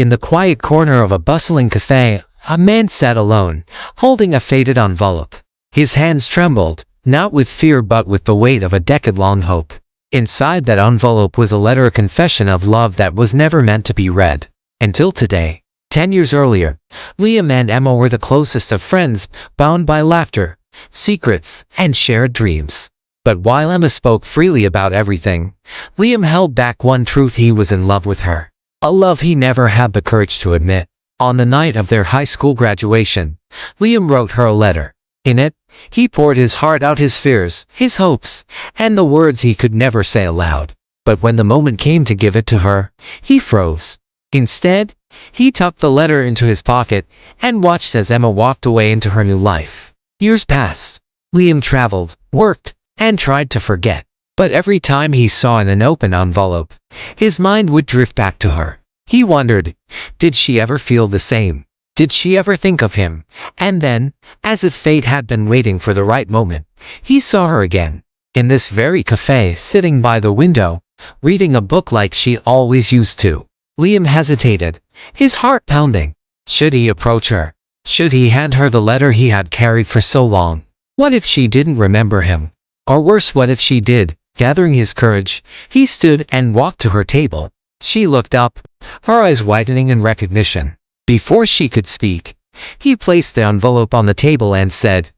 In the quiet corner of a bustling cafe, a man sat alone, holding a faded envelope. His hands trembled, not with fear but with the weight of a decade-long hope. Inside that envelope was a letter, a confession of love that was never meant to be read. Until today. 10 years earlier, Liam and Emma were the closest of friends, bound by laughter, secrets, and shared dreams. But while Emma spoke freely about everything, Liam held back one truth: he was in love with her. A love he never had the courage to admit. On the night of their high school graduation, Liam wrote her a letter. In it, he poured his heart out, his fears, his hopes, and the words he could never say aloud. But when the moment came to give it to her, he froze. Instead, he tucked the letter into his pocket and watched as Emma walked away into her new life. Years passed. Liam traveled, worked, and tried to forget. But every time he saw an open envelope, his mind would drift back to her. He wondered, did she ever feel the same? Did she ever think of him? And then, as if fate had been waiting for the right moment, he saw her again. In this very cafe, sitting by the window, reading a book like she always used to. Liam hesitated, his heart pounding. Should he approach her? Should he hand her the letter he had carried for so long? What if she didn't remember him? Or worse, what if she did? Gathering his courage, he stood and walked to her table. She looked up, her eyes widening in recognition. Before she could speak, he placed the envelope on the table and said,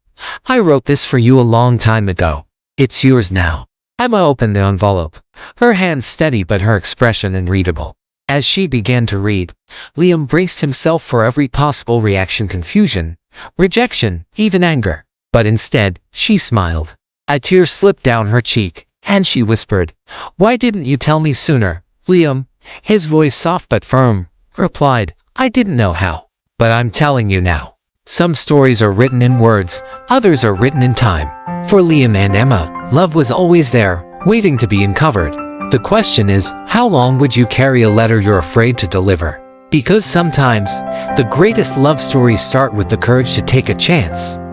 "I wrote this for you a long time ago. It's yours now." Emma opened the envelope, her hands steady but her expression unreadable. As she began to read, Liam braced himself for every possible reaction: confusion, rejection, even anger. But instead, she smiled. A tear slipped down her cheek, and she whispered, "Why didn't you tell me sooner?" Liam, his voice soft but firm, replied, "I didn't know how. But I'm telling you now." Some stories are written in words, others are written in time. For Liam and Emma, love was always there, waiting to be uncovered. The question is, how long would you carry a letter you're afraid to deliver? Because sometimes, the greatest love stories start with the courage to take a chance.